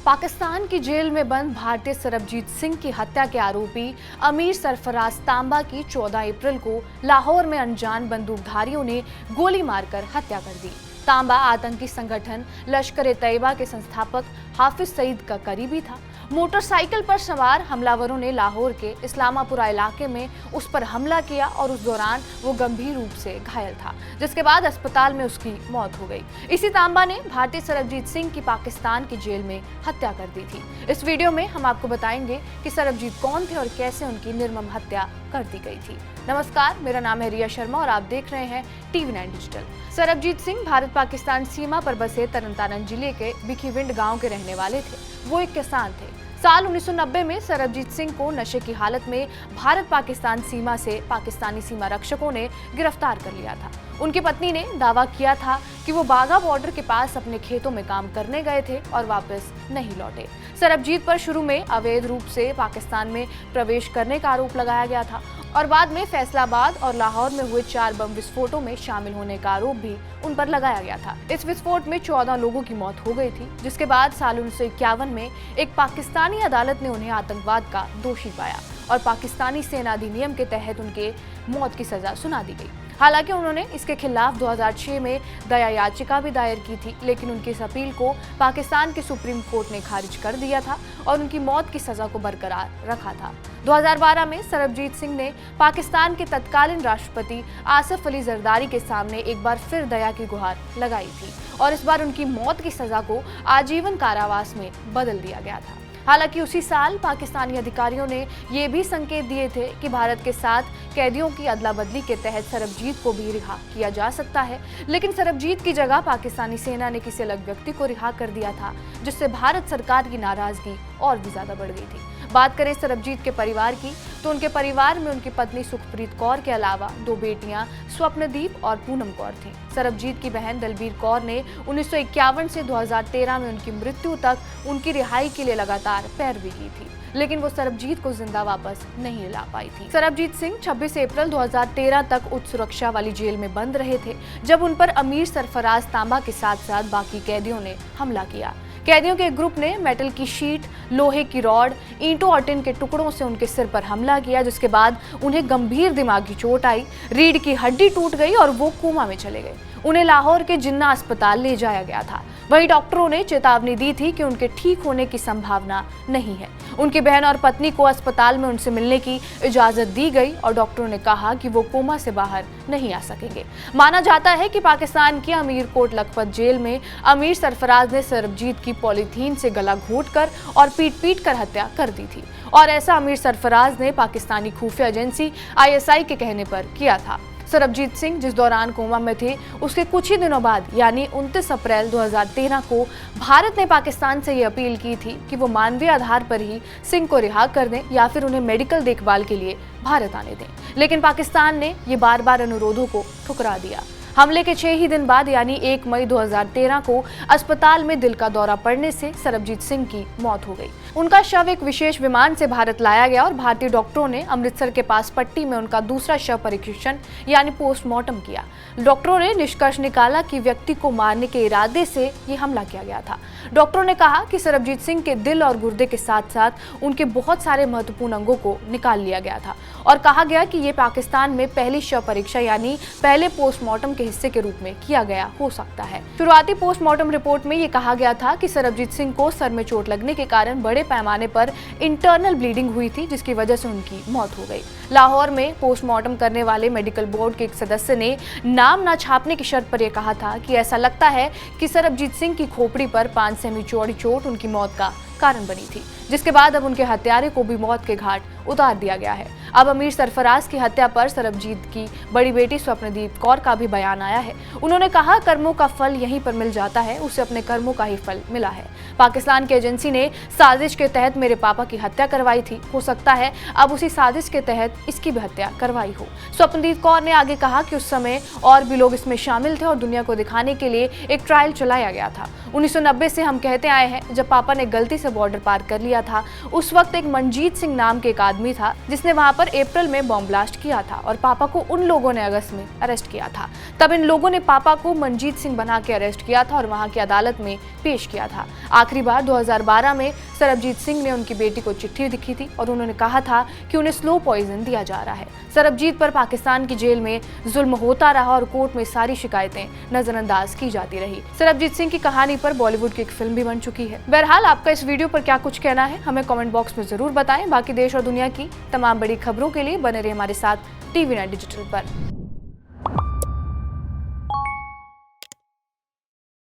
पाकिस्तान की जेल में बंद भारतीय सरबजीत सिंह की हत्या के आरोपी अमीर सरफराज तांबा की 14 अप्रैल को लाहौर में अनजान बंदूकधारियों ने गोली मारकर हत्या कर दी। तांबा आतंकी संगठन लश्कर-ए-तैयबा के संस्थापक हाफिज सईद का करीबी था। मोटरसाइकिल पर सवार हमलावरों ने लाहौर के इस्लामापुरा इलाके में उस पर हमला किया और उस दौरान वो गंभीर रूप से घायल था, जिसके बाद अस्पताल में उसकी मौत हो गई। इसी तांबा ने भारतीय सरबजीत सिंह की पाकिस्तान की जेल में हत्या कर दी थी। इस वीडियो में हम आपको बताएंगे कि सरबजीत कौन थे और कैसे उनकी निर्मम हत्या कर दी गई थी। नमस्कार, मेरा नाम है रिया शर्मा और आप देख रहे हैं TV9 डिजिटल। सरबजीत सिंह भारत पाकिस्तान सीमा पर बसे तरन जिले के भिखीविंड गांव के रहने वाले थे। वो एक किसान थे। साल 1990 में सरबजीत सिंह को नशे की हालत में भारत पाकिस्तान सीमा से पाकिस्तानी सीमा रक्षकों ने गिरफ्तार कर लिया था। उनकी पत्नी ने दावा किया था कि वो बाघा बॉर्डर के पास अपने खेतों में काम करने गए थे और वापस नहीं लौटे। सरबजीत पर शुरू में अवैध रूप से पाकिस्तान में प्रवेश करने का आरोप लगाया गया था और बाद में फैसलाबाद और लाहौर में हुए 4 बम विस्फोटों में शामिल होने का आरोप भी उन पर लगाया गया था। इस विस्फोट में 14 लोगों की मौत हो गई थी, जिसके बाद साल 1951 में एक पाकिस्तानी अदालत ने उन्हें आतंकवाद का दोषी पाया और पाकिस्तानी सेना अधिनियम के तहत उनके मौत की सजा सुना दी गई। हालांकि उन्होंने इसके खिलाफ 2006 में दया याचिका भी दायर की थी, लेकिन उनकी इस अपील को पाकिस्तान के सुप्रीम कोर्ट ने खारिज कर दिया था और उनकी मौत की सजा को बरकरार रखा था। 2012 में सरबजीत सिंह ने पाकिस्तान के तत्कालीन राष्ट्रपति आसिफ अली जरदारी के सामने एक बार फिर दया की गुहार लगाई थी और इस बार उनकी मौत की सजा को आजीवन कारावास में बदल दिया गया था। हालांकि उसी साल पाकिस्तानी अधिकारियों ने ये भी संकेत दिए थे कि भारत के साथ कैदियों की अदला बदली के तहत सरबजीत को भी रिहा किया जा सकता है, लेकिन सरबजीत की जगह पाकिस्तानी सेना ने किसी अलग व्यक्ति को रिहा कर दिया था, जिससे भारत सरकार की नाराजगी और भी ज्यादा बढ़ गई थी। बात करें सरबजीत के परिवार की, तो उनके परिवार में उनकी पत्नी सुखप्रीत कौर के अलावा 2 बेटियां स्वप्नदीप और पूनम कौर थीं। सरबजीत की बहन दलबीर कौर ने 1951 से 2013 में उनकी मृत्यु तक उनकी रिहाई के लिए लगातार पैरवी की थी, लेकिन वो सरबजीत को जिंदा वापस नहीं ला पाई थी। सरबजीत सिंह 26 अप्रैल 2013 तक उच्च सुरक्षा वाली जेल में बंद रहे थे, जब उन पर अमीर सरफराज तांबा के साथ साथ बाकी कैदियों ने हमला किया। कैदियों के एक ग्रुप ने मेटल की शीट, लोहे की रॉड, ईंटों और टिन के टुकड़ों से उनके सिर पर हमला किया, जिसके बाद उन्हें गंभीर दिमागी चोट आई, रीढ़ की हड्डी टूट गई और वो कोमा में चले गए। उन्हें लाहौर के जिन्ना अस्पताल ले जाया गया था। वहीं डॉक्टरों ने चेतावनी दी थी कि उनके ठीक होने की संभावना नहीं है। उनकी बहन और पत्नी को अस्पताल में उनसे मिलने की इजाजत दी गई और डॉक्टरों ने कहा कि वो कोमा से बाहर नहीं आ सकेंगे। माना जाता है कि पाकिस्तान की अमीर कोट लखपत जेल में अमीर सरफराज ने सरबजीत की पॉलीथीन से गला घोंटकर और पीट कर हत्या कर दी थी और ऐसा अमीर सरफराज ने पाकिस्तानी खुफिया एजेंसी ISI के कहने पर किया था। सरबजीत सिंह जिस दौरान कोमा में थे, उसके कुछ ही दिनों बाद यानी 29 अप्रैल 2013 को भारत ने पाकिस्तान से ये अपील की थी कि वो मानवीय आधार पर ही सिंह को रिहा कर दें या फिर उन्हें मेडिकल देखभाल के लिए भारत आने दें, लेकिन पाकिस्तान ने ये बार अनुरोधों को ठुकरा दिया। हमले के 6 ही दिन बाद यानी 1 मई 2013 को अस्पताल में दिल का दौरा पड़ने से सरबजीत सिंह की मौत हो गई। उनका शव एक विशेष विमान से भारत लाया गया और भारतीय डॉक्टरों ने अमृतसर के पास पट्टी में उनका दूसरा शव परीक्षण यानी पोस्टमार्टम किया। डॉक्टरों ने निष्कर्ष निकाला कि व्यक्ति को मारने के इरादे से ये हमला किया गया था। डॉक्टरों ने कहा कि सरबजीत सिंह के दिल और गुर्दे के साथ साथ उनके बहुत सारे महत्वपूर्ण अंगों को निकाल लिया गया था और कहा गया कि ये पाकिस्तान में पहली शव परीक्षा यानी पहले पोस्टमार्टम के हिस्से के रूप में किया गया हो सकता है। शुरुआती पोस्टमार्टम रिपोर्ट में ये कहा गया था कि सरबजीत सिंह को सर में चोट लगने के कारण बड़े पैमाने पर इंटरनल ब्लीडिंग हुई थी, जिसकी वजह से उनकी मौत हो गई। लाहौर में पोस्टमार्टम करने वाले मेडिकल बोर्ड के एक सदस्य ने नाम न छापने की शर्त पर यह कहा था कि ऐसा लगता है कि सरबजीत सिंह की खोपड़ी पर 5 सेमी चौड़ी चोट उनकी मौत का कारण बनी थी, जिसके बाद अब उनके हत्यारे को भी मौत के घाट उतार दिया गया है। अब अमीर सरफराज की हत्या पर सरबजीत की बड़ी बेटी स्वप्नदीप कौर का भी बयान आया है। उन्होंने कहा, कर्मों का फल यहीं पर मिल जाता है, उसे अपने कर्मों का ही फल मिला है। पाकिस्तान की एजेंसी ने साजिश के तहत मेरे पापा की हत्या करवाई थी, हो सकता है अब उसी साजिश के तहत इसकी भी हत्या करवाई हो। स्वप्नदीप कौर ने आगे कहा कि उस समय और भी लोग इसमें शामिल थे और दुनिया को दिखाने के लिए एक ट्रायल चलाया गया था। 1990 से हम कहते आए हैं, जब पापा ने गलती से बॉर्डर पार कर लिया था, उस वक्त एक मनजीत सिंह नाम के एक आदमी था जिसने वहां पर अप्रैल में बॉम्ब ब्लास्ट किया था और पापा को उन लोगों ने अगस्त में अरेस्ट किया था। तब इन लोगों ने पापा को मनजीत सिंह बना के अरेस्ट किया था और वहां की अदालत में पेश किया था। आखिरी बार 2012 में सरबजीत सिंह ने उनकी बेटी को चिट्ठी लिखी थी और उन्होंने कहा था कि उन्हें स्लो पॉइजन दिया जा रहा है। सरबजीत पर पाकिस्तान की जेल में जुल्म होता रहा और कोर्ट में सारी शिकायतें नजरअंदाज की जाती रही। सरबजीत सिंह की कहानी पर बॉलीवुड की एक फिल्म भी बन चुकी है। बहरहाल, आपका इस वीडियो पर क्या कुछ कहना है हमें कमेंट बॉक्स में जरूर बताएं। बाकी देश और दुनिया की तमाम बड़ी खबरों के लिए बने रहिए हमारे साथ TV9 डिजिटल पर।